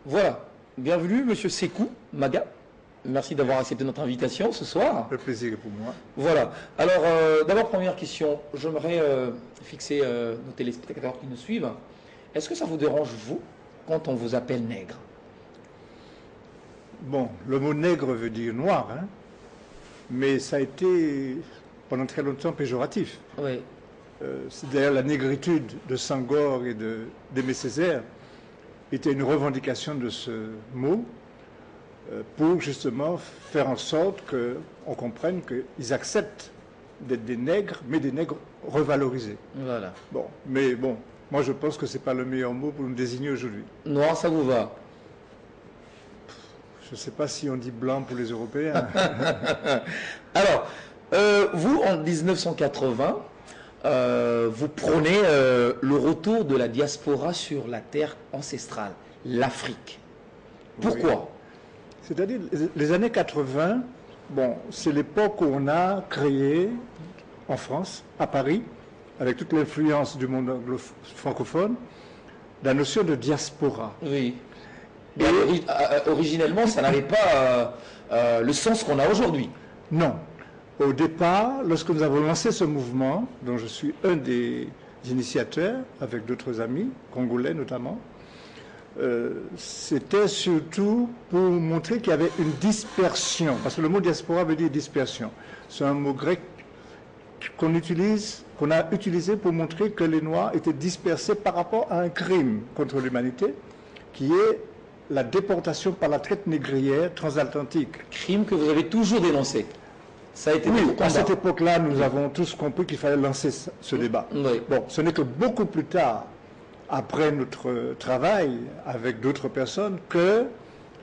Voilà, bienvenue Monsieur Sékou Maga. Merci d'avoir accepté notre invitation ce soir. Le plaisir est pour moi. Voilà, alors d'abord première question, j'aimerais fixer nos téléspectateurs qui nous suivent. Est-ce que ça vous dérange, vous, quand on vous appelle nègre? Bon, le mot nègre veut dire noir, hein, mais ça a été pendant très longtemps péjoratif. Oui. C'est d'ailleurs la négritude de Senghor et d'Aimé Césaire était une revendication de ce mot pour justement faire en sorte qu'on comprenne qu'ils acceptent d'être des nègres, mais des nègres revalorisés. Voilà. Bon, mais bon, moi je pense que ce n'est pas le meilleur mot pour nous désigner aujourd'hui. Noir, ça vous va? Je ne sais pas si on dit blanc pour les Européens. Alors, vous, en 1980, vous prônez le retour de la diaspora sur la terre ancestrale, l'Afrique. Pourquoi? Oui. C'est-à-dire, les années 80, bon, c'est l'époque où on a créé, en France, à Paris, avec toute l'influence du monde francophone, la notion de diaspora. Oui. Originellement, ça n'avait pas le sens qu'on a aujourd'hui. Non. Au départ, lorsque nous avons lancé ce mouvement, dont je suis un des initiateurs, avec d'autres amis, congolais notamment, c'était surtout pour montrer qu'il y avait une dispersion, parce que le mot diaspora veut dire dispersion. C'est un mot grec qu'on a utilisé pour montrer que les Noirs étaient dispersés par rapport à un crime contre l'humanité, qui est la déportation par la traite négrière transatlantique. Crime que vous avez toujours dénoncé. Ça a été oui, à cette époque-là, nous avons tous compris qu'il fallait lancer ce débat. Oui. Bon, ce n'est que beaucoup plus tard, après notre travail avec d'autres personnes, que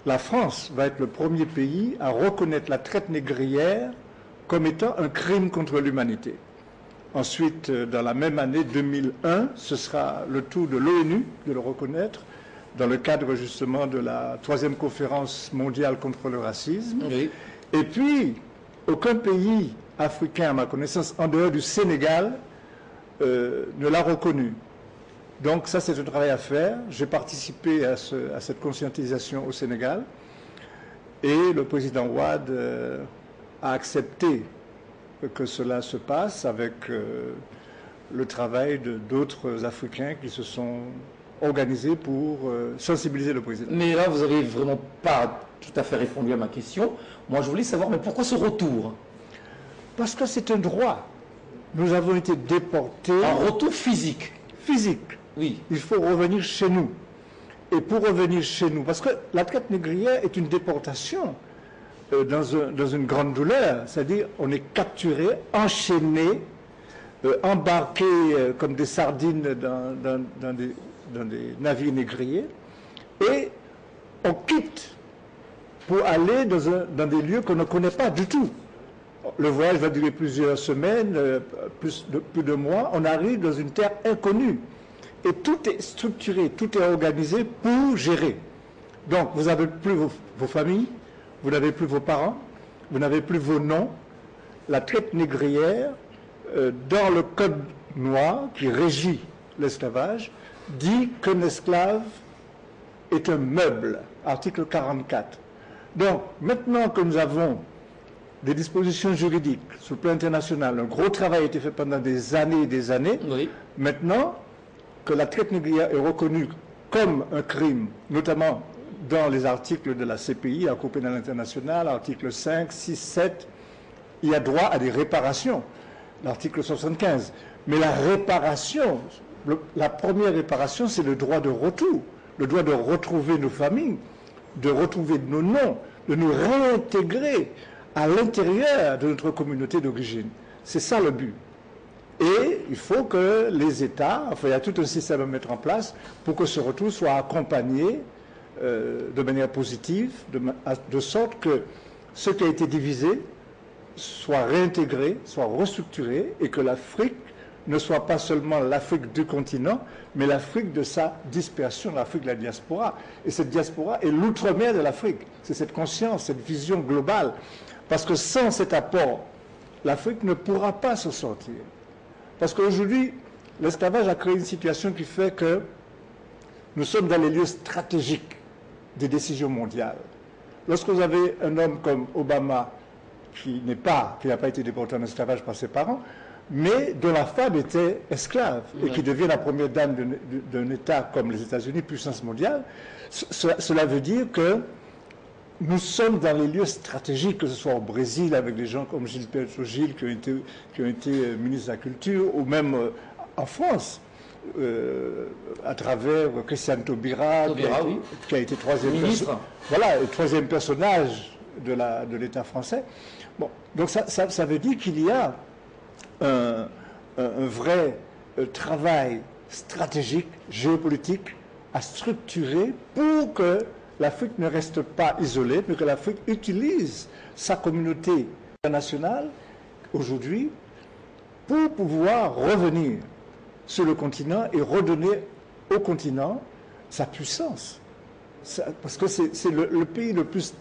la France va être le premier pays à reconnaître la traite négrière comme étant un crime contre l'humanité. Ensuite, dans la même année 2001, ce sera le tour de l'ONU de le reconnaître, dans le cadre justement de la 3e conférence mondiale contre le racisme. Oui. Et puis, aucun pays africain, à ma connaissance, en dehors du Sénégal, ne l'a reconnu. Donc ça, c'est un travail à faire. J'ai participé à cette conscientisation au Sénégal. Et le président Wade a accepté que cela se passe avec le travail d'autres Africains qui se sont organisés pour sensibiliser le président. Mais là, vous n'avez vraiment pas tout à fait répondu à ma question. Moi, je voulais savoir, mais pourquoi ce retour? Parce que c'est un droit. Nous avons été déportés. Un retour physique. Physique. Oui. Il faut revenir chez nous. Et pour revenir chez nous, parce que la traite négrière est une déportation dans une grande douleur. C'est-à-dire, on est capturé, enchaîné, embarqué comme des sardines dans des navires négriers, et on quitte pour aller dans des lieux qu'on ne connaît pas du tout. Le voyage va durer plusieurs semaines, plus de mois. On arrive dans une terre inconnue. Et tout est structuré, tout est organisé pour gérer. Donc, vous n'avez plus vos familles, vous n'avez plus vos parents, vous n'avez plus vos noms. La traite négrière, dans le code noir qui régit l'esclavage, dit qu'un esclave est un meuble, article 44. Donc, maintenant que nous avons des dispositions juridiques sur le plan international, un gros travail a été fait pendant des années et des années, Oui. Maintenant que la traite négrière est reconnue comme un crime, notamment dans les articles de la CPI, la Cour pénale internationale, articles 5, 6, 7, il y a droit à des réparations, l'article 75. Mais la réparation, la première réparation, c'est le droit de retour, le droit de retrouver nos familles, de retrouver nos noms, de nous réintégrer à l'intérieur de notre communauté d'origine. C'est ça le but. Et il faut que les États, enfin il y a tout un système à mettre en place pour que ce retour soit accompagné de manière positive, de sorte que ce qui a été divisé soit réintégré, soit restructuré, et que l'Afrique ne soit pas seulement l'Afrique du continent, mais l'Afrique de sa dispersion, l'Afrique de la diaspora. Et cette diaspora est l'outre-mer de l'Afrique. C'est cette conscience, cette vision globale. Parce que sans cet apport, l'Afrique ne pourra pas se sortir. Parce qu'aujourd'hui, l'esclavage a créé une situation qui fait que nous sommes dans les lieux stratégiques des décisions mondiales. Lorsque vous avez un homme comme Obama, qui n'a pas été déporté en esclavage par ses parents, mais dont la femme était esclave, et qui devient la première dame d'un État comme les États-Unis, puissance mondiale, cela veut dire que nous sommes dans les lieux stratégiques, que ce soit au Brésil, avec des gens comme Gilberto Gil, qui ont été ministres de la Culture, ou même en France, à travers Christiane Taubira, qui a été troisième personnage de l'État français. Bon, donc ça veut dire qu'il y a un vrai travail stratégique, géopolitique, à structurer pour que l'Afrique ne reste pas isolée, mais que l'Afrique utilise sa communauté internationale aujourd'hui pour pouvoir revenir sur le continent et redonner au continent sa puissance. Parce que c'est le pays le plus...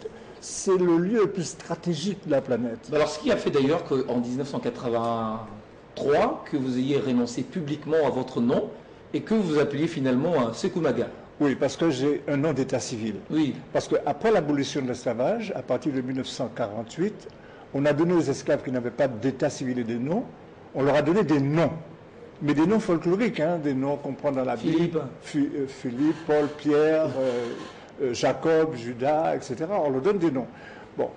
C'est le lieu le plus stratégique de la planète. Alors, ce qui a fait d'ailleurs qu'en 1983, que vous ayez renoncé publiquement à votre nom et que vous appeliez finalement Sékou Maga. Oui, parce que j'ai un nom d'état civil. Oui. Parce qu'après l'abolition de l'esclavage, à partir de 1948, on a donné aux esclaves qui n'avaient pas d'état civil et de nom, on leur a donné des noms. Mais des noms folkloriques, hein, des noms qu'on prend dans la Bible. Philippe, Paul, Pierre... Jacob, Judas, etc. On leur donne des noms. Bon.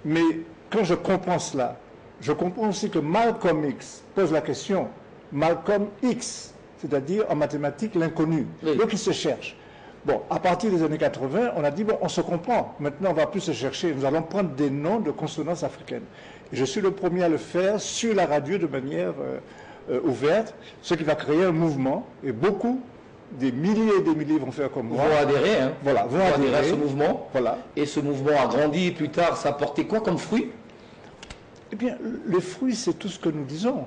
Mais quand je comprends cela, je comprends aussi que Malcolm X pose la question, Malcolm X, c'est-à-dire en mathématiques l'inconnu. Oui. Donc il se cherche. Bon, à partir des années 80, on a dit, bon, on se comprend. Maintenant, on ne va plus se chercher. Nous allons prendre des noms de consonance africaine. Et je suis le premier à le faire sur la radio de manière ouverte, ce qui va créer un mouvement. Et beaucoup des milliers et des milliers vont faire comme moi. Vont adhérer, hein. Voilà, vont adhérer à ce mouvement. Voilà. Et ce mouvement a grandi et plus tard, ça a porté quoi comme fruit? Eh bien, les fruits, c'est tout ce que nous disons.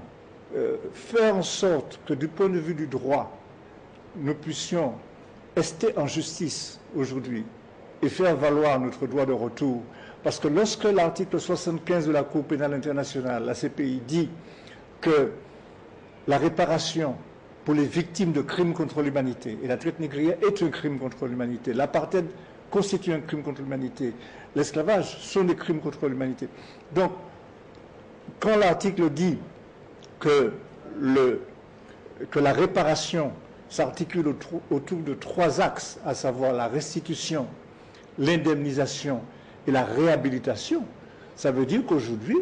Faire en sorte que du point de vue du droit, nous puissions rester en justice aujourd'hui et faire valoir notre droit de retour. Parce que lorsque l'article 75 de la Cour pénale internationale, la CPI, dit que la réparation pour les victimes de crimes contre l'humanité, et la traite négrière est un crime contre l'humanité, l'apartheid constitue un crime contre l'humanité, l'esclavage sont des crimes contre l'humanité. Donc, quand l'article dit que la réparation s'articule autour de 3 axes, à savoir la restitution, l'indemnisation et la réhabilitation, ça veut dire qu'aujourd'hui,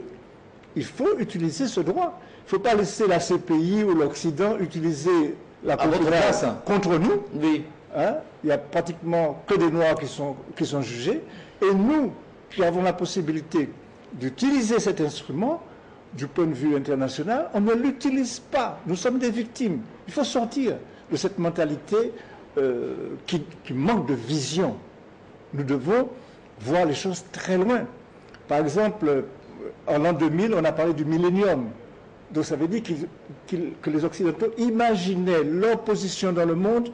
il faut utiliser ce droit. Il ne faut pas laisser la CPI ou l'Occident utiliser la concurrence contre nous. Oui. Hein? Il n'y a pratiquement que des Noirs qui sont jugés. Et nous, qui avons la possibilité d'utiliser cet instrument, du point de vue international, on ne l'utilise pas. Nous sommes des victimes. Il faut sortir de cette mentalité qui manque de vision. Nous devons voir les choses très loin. Par exemple, en l'an 2000, on a parlé du millénium. Donc ça veut dire que les Occidentaux imaginaient leur position dans le monde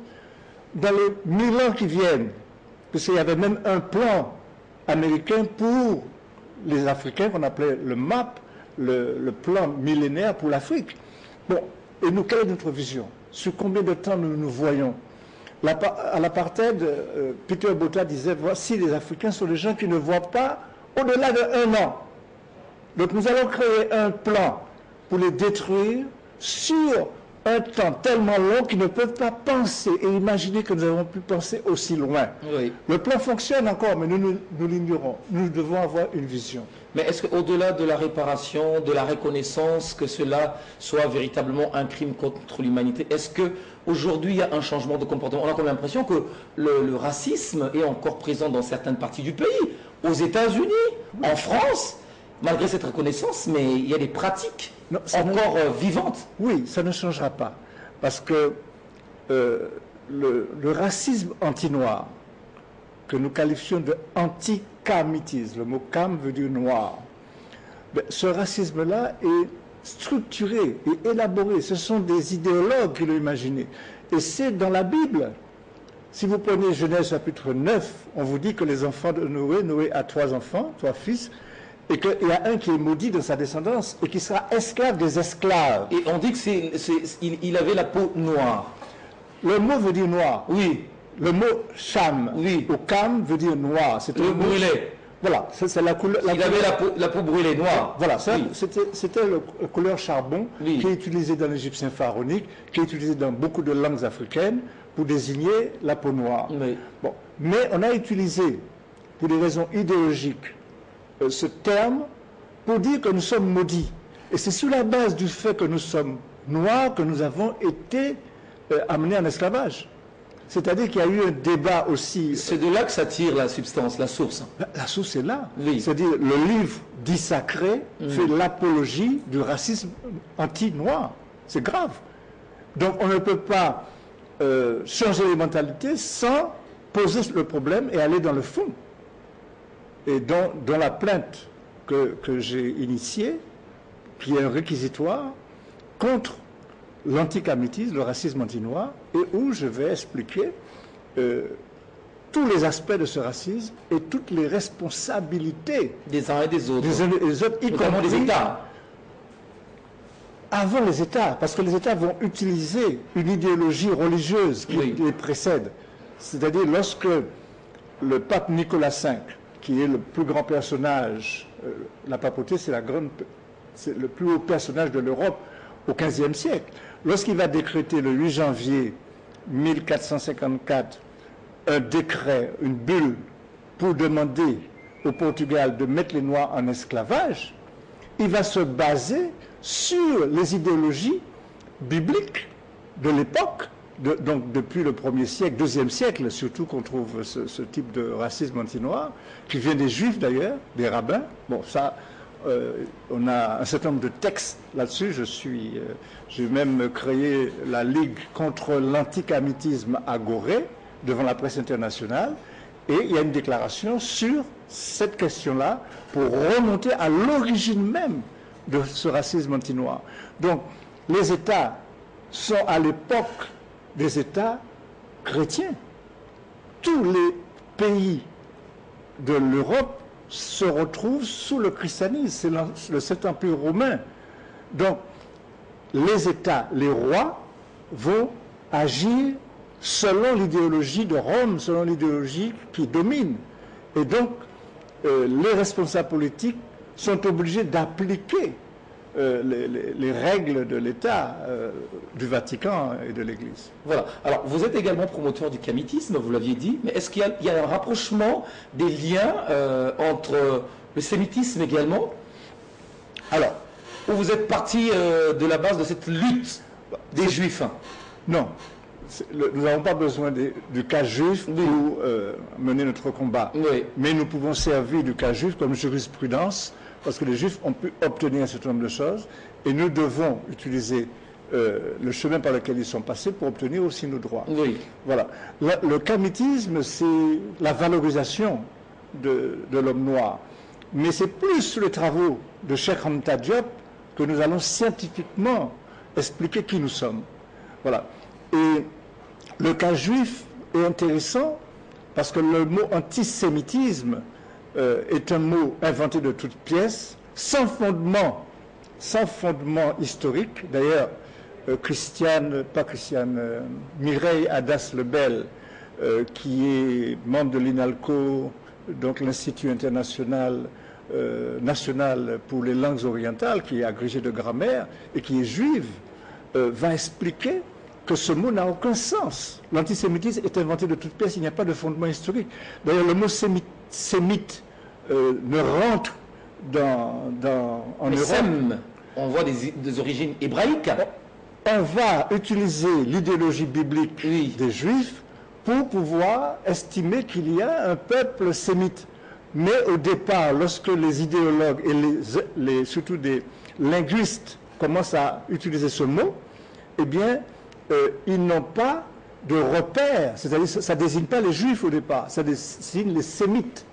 dans les 1000 ans qui viennent. Parce qu'il y avait même un plan américain pour les Africains qu'on appelait le MAP, le plan millénaire pour l'Afrique. Bon, et nous, quelle est notre vision? Sur combien de temps nous voyons? À l'apartheid, Peter Botha disait, voici les Africains sont des gens qui ne voient pas au-delà d'1 an. Donc nous allons créer un plan pour les détruire sur un temps tellement long qu'ils ne peuvent pas penser et imaginer que nous avons pu penser aussi loin. Oui. Le plan fonctionne encore, mais nous l'ignorons. Nous devons avoir une vision. Mais est-ce qu'au-delà de la réparation, de la reconnaissance, que cela soit véritablement un crime contre l'humanité, est-ce qu'aujourd'hui il y a un changement de comportement? On a comme l'impression que le racisme est encore présent dans certaines parties du pays, aux États-Unis, en France, malgré cette reconnaissance, mais il y a des pratiques encore vivantes. Oui, ça ne changera pas. Parce que le racisme anti-noir, que nous qualifions de anti-camitisme, le mot cam veut dire noir, ce racisme-là est structuré et élaboré. Ce sont des idéologues qui l'ont imaginé. Et c'est dans la Bible. Si vous prenez Genèse chapitre 9, on vous dit que les enfants de Noé a 3 enfants, 3 fils, et qu'il y a un qui est maudit de sa descendance et qui sera esclave des esclaves. Et on dit qu'il avait la peau noire. Le mot veut dire noir. Oui. Le mot cham Oui. ou cam veut dire noir. C'est Le brûlé. Voilà, c'est la couleur. Il avait la peau brûlée, noire. Voilà, ça, Oui. c'était la couleur charbon Oui. qui est utilisée dans l'égyptien pharaonique, qui est utilisée dans beaucoup de langues africaines pour désigner la peau noire. Oui. Bon. Mais on a utilisé, pour des raisons idéologiques, ce terme pour dire que nous sommes maudits. Et c'est sur la base du fait que nous sommes noirs que nous avons été amenés en esclavage. C'est-à-dire qu'il y a eu un débat aussi. C'est de là que ça tire la substance, la source. La source est là. Oui. C'est-à-dire le livre dit sacré fait l'apologie du racisme anti-noir. C'est grave. Donc on ne peut pas changer les mentalités sans poser le problème et aller dans le fond. Et dans la plainte que j'ai initiée, qui est un réquisitoire contre l'anticamitisme, le racisme anti-noir, et où je vais expliquer tous les aspects de ce racisme et toutes les responsabilités Des uns et des autres. des uns et des autres, y Notamment compris les États. avant les États, parce que les États vont utiliser une idéologie religieuse qui Oui. les précède. C'est-à-dire lorsque le pape Nicolas V, qui est le plus grand personnage, la papauté c'est le plus haut personnage de l'Europe au XVe siècle, lorsqu'il va décréter le 8 janvier 1454 un décret, une bulle, pour demander au Portugal de mettre les Noirs en esclavage, il va se baser sur les idéologies bibliques de l'époque, donc depuis le 1er siècle, 2e siècle, surtout qu'on trouve ce type de racisme anti-noir, qui vient des Juifs d'ailleurs, des rabbins. Bon, ça, on a un certain nombre de textes là-dessus. J'ai même créé la Ligue contre l'anticamitisme à Gorée, devant la presse internationale, et il y a une déclaration sur cette question-là pour remonter à l'origine même de ce racisme anti-noir. Donc, les États sont à l'époque des États chrétiens. Tous les pays de l'Europe se retrouvent sous le christianisme, c'est le Saint-Empire romain. Donc, les États, les rois, vont agir selon l'idéologie de Rome, selon l'idéologie qui domine. Et donc, les responsables politiques sont obligés d'appliquer les règles de l'État, du Vatican et de l'Église. Voilà. Alors, vous êtes également promoteur du camitisme, vous l'aviez dit, mais est-ce qu'il y a un rapprochement des liens entre le sémitisme également? Alors, où vous êtes parti de la base de cette lutte des Juifs? Non. Nous n'avons pas besoin du cas juif pour mener notre combat. Oui. Mais nous pouvons servir du cas juif comme jurisprudence, parce que les Juifs ont pu obtenir un certain nombre de choses, et nous devons utiliser le chemin par lequel ils sont passés pour obtenir aussi nos droits. Oui. Voilà. Le kamitisme, c'est la valorisation de l'homme noir. Mais c'est plus sur les travaux de Cheikh Anta Diop que nous allons scientifiquement expliquer qui nous sommes. Voilà. Et le cas juif est intéressant parce que le mot antisémitisme est un mot inventé de toutes pièces, sans fondement historique. D'ailleurs, Mireille Hadas-Lebel, qui est membre de l'INALCO, donc l'Institut international national pour les langues orientales, qui est agrégé de grammaire et qui est juive, va expliquer que ce mot n'a aucun sens. L'antisémitisme est inventé de toutes pièces, il n'y a pas de fondement historique. D'ailleurs, le mot sémite ne rentre en Mais Europe. Sem, on voit des origines hébraïques. On va utiliser l'idéologie biblique des Juifs pour pouvoir estimer qu'il y a un peuple sémite. Mais au départ, lorsque les idéologues et surtout des linguistes commencent à utiliser ce mot, eh bien, ils n'ont pas de repères, c'est-à-dire ça ne désigne pas les Juifs au départ, ça désigne les Sémites.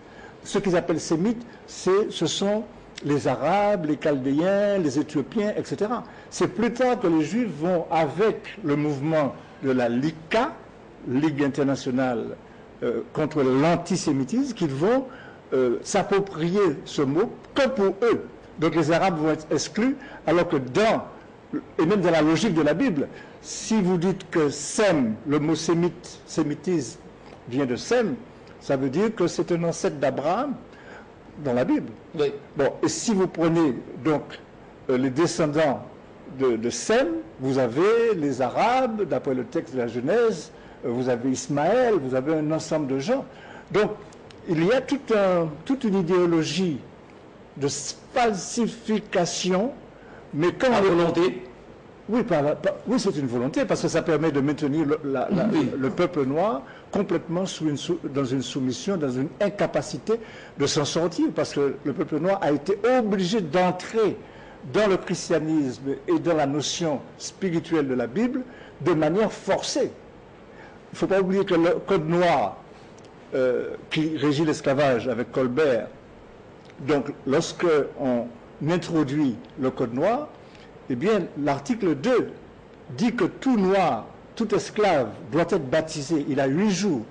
Ce qu'ils appellent Sémites, ce sont les Arabes, les Chaldéens, les Éthiopiens, etc. C'est plus tard que les Juifs vont, avec le mouvement de la LICA, Ligue internationale contre l'antisémitisme, qu'ils vont s'approprier ce mot que pour eux. Donc les Arabes vont être exclus, alors que et même dans la logique de la Bible, si vous dites que Sem, le mot sémitisme, vient de Sem, ça veut dire que c'est un ancêtre d'Abraham dans la Bible. Oui. Bon, et si vous prenez donc les descendants de Sem, vous avez les Arabes, d'après le texte de la Genèse, vous avez Ismaël, vous avez un ensemble de gens. Donc, il y a toute une idéologie de falsification, mais quand À volonté. oui, oui, c'est une volonté, parce que ça permet de maintenir le peuple noir complètement dans une soumission, dans une incapacité de s'en sortir, parce que le peuple noir a été obligé d'entrer dans le christianisme et dans la notion spirituelle de la Bible de manière forcée. Il ne faut pas oublier que le code noir qui régit l'esclavage avec Colbert, donc lorsque on introduit le code noir, eh bien l'article 2 dit que tout noir, tout esclave doit être baptisé. Il a 8 jours.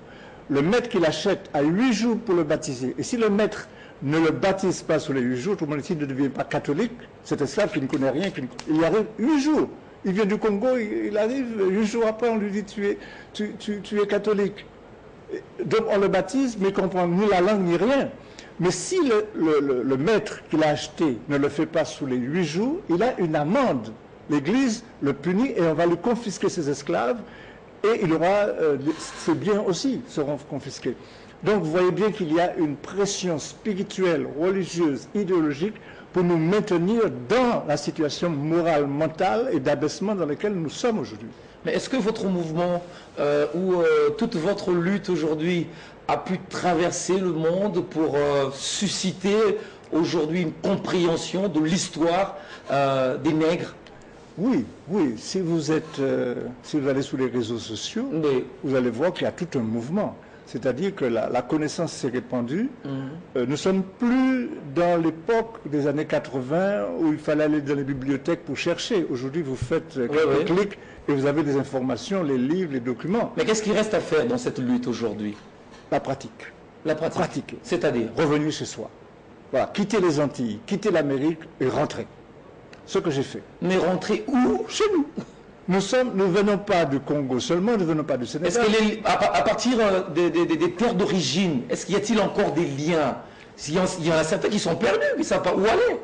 Le maître qui l'achète a 8 jours pour le baptiser. Et si le maître ne le baptise pas sur les 8 jours, tout le monde ici ne devient pas catholique, cet esclave qui ne connaît rien, il y arrive 8 jours. Il vient du Congo, il arrive 8 jours après, on lui dit tu es catholique. Donc on le baptise, mais il ne comprend ni la langue ni rien. Mais si le maître qui l'a acheté ne le fait pas sous les 8 jours, il a une amende. L'Église le punit et on va lui confisquer ses esclaves et il aura ses biens aussi seront confisqués. Donc vous voyez bien qu'il y a une pression spirituelle, religieuse, idéologique pour nous maintenir dans la situation morale, mentale et d'abaissement dans laquelle nous sommes aujourd'hui. Mais est-ce que votre mouvement ou toute votre lutte aujourd'hui a pu traverser le monde pour susciter aujourd'hui une compréhension de l'histoire des nègres? Oui, oui. Si vous allez sur les réseaux sociaux, vous allez voir qu'il y a tout un mouvement. C'est-à-dire que la connaissance s'est répandue. Nous ne sommes plus dans l'époque des années 80 où il fallait aller dans les bibliothèques pour chercher. Aujourd'hui, vous faites quelques clics et vous avez des informations, les livres, les documents. Mais qu'est-ce qu'il reste à faire dans cette lutte aujourd'hui? La pratique. La pratique. Pratiquer. C'est-à-dire? Revenir chez soi. Voilà, quitter les Antilles, quitter l'Amérique et rentrer. Ce que j'ai fait. Mais rentrer où? Chez nous. Nous ne venons pas du Congo seulement, nous ne venons pas du Sénégal. Est-ce qu'à partir des terres d'origine, est-ce qu'il y a-t-il encore des liens? Il y en a certains qui sont perdus, qui ne savent pas où aller.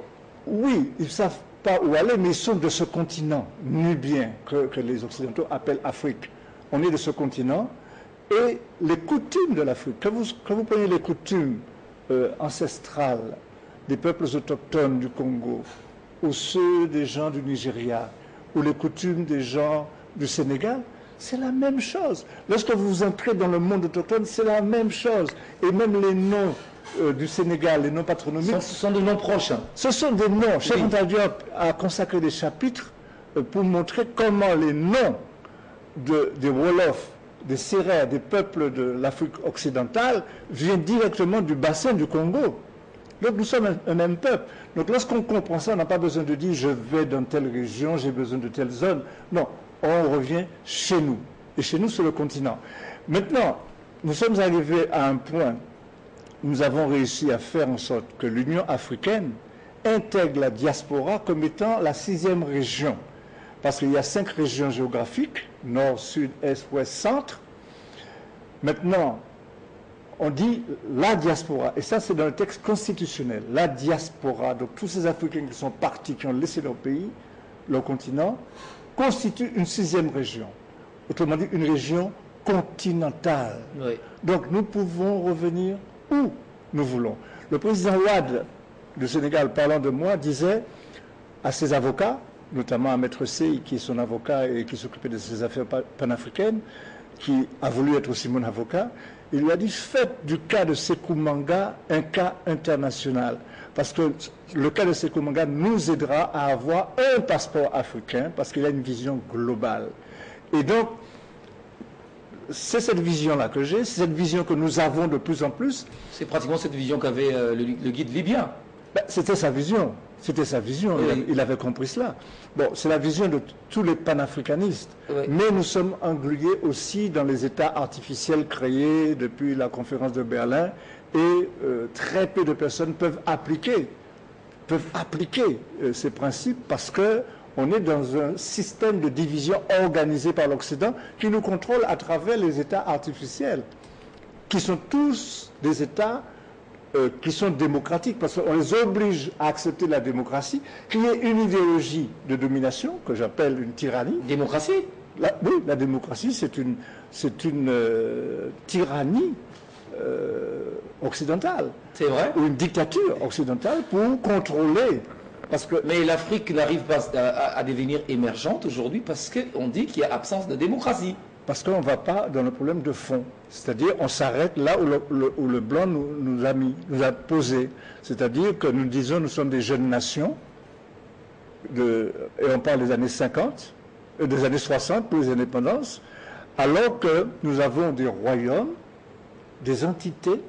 Oui, ils ne savent pas où aller, mais ils sont de ce continent nubien que les Occidentaux appellent Afrique. On est de ce continent et les coutumes de l'Afrique, quand vous prenez les coutumes ancestrales des peuples autochtones du Congo, ou ceux des gens du Nigeria, ou les coutumes des gens du Sénégal, c'est la même chose. Lorsque vous entrez dans le monde autochtone, c'est la même chose. Et même les noms du Sénégal, les noms patronymiques... Ce sont des noms proches. Ce sont des noms. Cheikh Anta Diop a consacré des chapitres pour montrer comment les noms des Wolofs, des Sérères, des peuples de l'Afrique occidentale viennent directement du bassin du Congo. Donc nous sommes un même peuple. Donc lorsqu'on comprend ça, on n'a pas besoin de dire je vais dans telle région, j'ai besoin de telle zone. Non, on revient chez nous. Et chez nous, c'est le continent. Maintenant, nous sommes arrivés à un point où nous avons réussi à faire en sorte que l'Union africaine intègre la diaspora comme étant la 6e région. Parce qu'il y a 5 régions géographiques, nord, sud, est, ouest, centre. Maintenant, on dit la diaspora, et ça c'est dans le texte constitutionnel, la diaspora, donc tous ces Africains qui sont partis, qui ont laissé leur pays, leur continent, constituent une 6e région. Autrement dit, une région continentale. Oui. Donc nous pouvons revenir où nous voulons. Le président Wade du Sénégal, parlant de moi, disait à ses avocats, notamment à Maître Sey, qui est son avocat et qui s'occupait de ses affaires panafricaines, qui a voulu être aussi mon avocat, il lui a dit, faites du cas de Sékou Manga un cas international. Parce que le cas de Sékou Manga nous aidera à avoir un passeport africain, parce qu'il a une vision globale. Et donc, c'est cette vision-là que j'ai, c'est cette vision que nous avons de plus en plus. C'est pratiquement cette vision qu'avait le guide libyen. Ben, c'était sa vision. C'était sa vision. Oui. Il avait compris cela. Bon, c'est la vision de tous les panafricanistes. Oui. Mais nous sommes englués aussi dans les États artificiels créés depuis la conférence de Berlin et très peu de personnes peuvent appliquer ces principes parce que on est dans un système de division organisé par l'Occident qui nous contrôle à travers les États artificiels. qui sont tous des États qui sont démocratiques, parce qu'on les oblige à accepter la démocratie, qu'il y ait une idéologie de domination, que j'appelle une tyrannie. Démocratie? Oui, la démocratie, c'est une tyrannie occidentale. C'est vrai? Ou une dictature occidentale pour contrôler. Parce que, mais l'Afrique n'arrive pas à devenir émergente aujourd'hui parce qu'on dit qu'il y a absence de démocratie. Parce qu'on ne va pas dans le problème de fond. C'est-à-dire on s'arrête là où le blanc nous a posé. C'est-à-dire que nous disons nous sommes des jeunes nations, et on parle des années 50, des années 60 pour les indépendances, alors que nous avons des royaumes, des entités,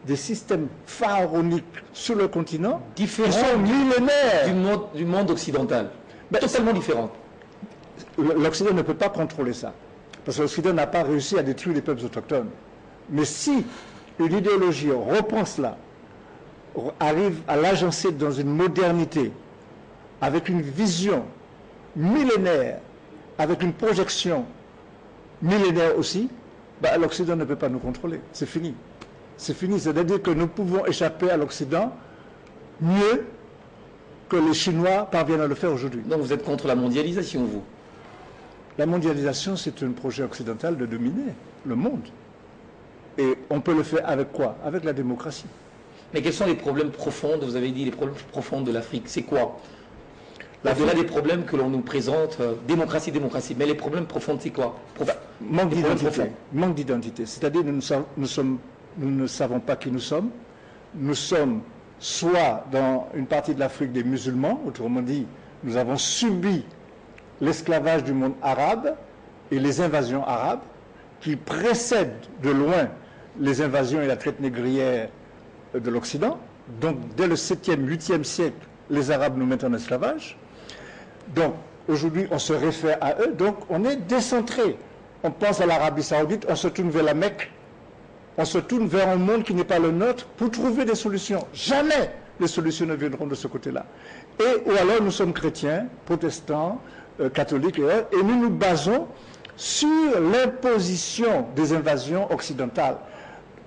des systèmes pharaoniques sur le continent différents qui sont millénaires du monde occidental. Totalement différents. L'Occident ne peut pas contrôler ça. Parce que l'Occident n'a pas réussi à détruire les peuples autochtones. Mais si une idéologie reprend cela, arrive à l'agencer dans une modernité, avec une vision millénaire, avec une projection millénaire aussi, l'Occident ne peut pas nous contrôler. C'est fini. C'est fini. C'est-à-dire que nous pouvons échapper à l'Occident mieux que les Chinois parviennent à le faire aujourd'hui. Donc vous êtes contre la mondialisation, vous? La mondialisation, c'est un projet occidental de dominer le monde. Et on peut le faire avec quoi? Avec la démocratie. Mais quels sont les problèmes profonds, vous avez dit, les problèmes profonds de l'Afrique? C'est quoi? Au-delà des problèmes que l'on nous présente, démocratie, mais les problèmes profonds, c'est quoi? Manque d'identité. Manque d'identité. C'est-à-dire que nous ne savons pas qui nous sommes. Nous sommes soit dans une partie de l'Afrique des musulmans, autrement dit, nous avons subi l'esclavage du monde arabe et les invasions arabes qui précèdent de loin les invasions et la traite négrière de l'Occident. Donc dès le 7e, 8e siècle, les Arabes nous mettent en esclavage. Donc aujourd'hui on se réfère à eux, donc on est décentré. On pense à l'Arabie Saoudite, on se tourne vers la Mecque, on se tourne vers un monde qui n'est pas le nôtre pour trouver des solutions. Jamais les solutions ne viendront de ce côté-là. Ou alors nous sommes chrétiens, protestants, catholiques et nous nous basons sur l'imposition des invasions occidentales.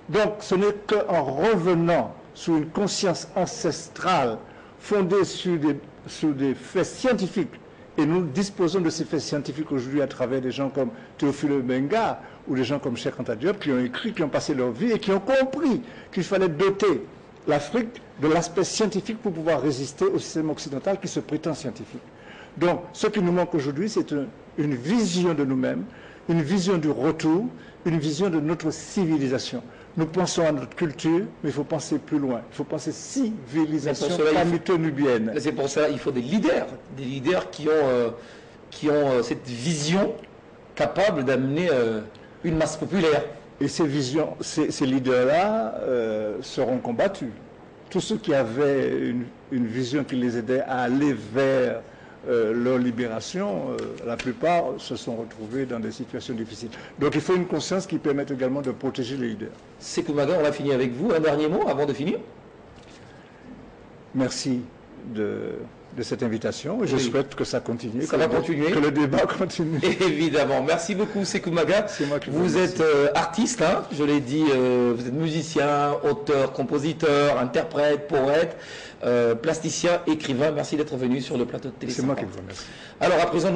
Donc ce n'est qu'en revenant sur une conscience ancestrale fondée sur des faits scientifiques, et nous disposons de ces faits scientifiques aujourd'hui à travers des gens comme Théophile Benga ou des gens comme Cheikh Anta Diop qui ont écrit, qui ont passé leur vie et qui ont compris qu'il fallait doter l'Afrique de l'aspect scientifique pour pouvoir résister au système occidental qui se prétend scientifique. Donc, ce qui nous manque aujourd'hui, c'est une vision de nous-mêmes, une vision du retour, une vision de notre civilisation. Nous pensons à notre culture, mais il faut penser plus loin. Il faut penser civilisation nubienne. C'est pour ça qu'il faut des leaders qui ont cette vision capable d'amener une masse populaire. Et ces visions, ces leaders-là seront combattus. Tous ceux qui avaient une vision qui les aidait à aller vers leur libération, la plupart se sont retrouvés dans des situations difficiles. Donc il faut une conscience qui permette également de protéger les leaders. Sékou Maga, on va finir avec vous. Un dernier mot avant de finir? Merci de cette invitation. Et je souhaite que ça continue. Ça va continuer. Que le débat continue. Évidemment. Merci beaucoup, Sékou Maga. C'est moi qui vous êtes artiste, hein, je l'ai dit, vous êtes musicien, auteur, compositeur, interprète, poète, plasticien, écrivain. Merci d'être venu sur le plateau de Télé. C'est moi qui vous remercie. Alors, à présent,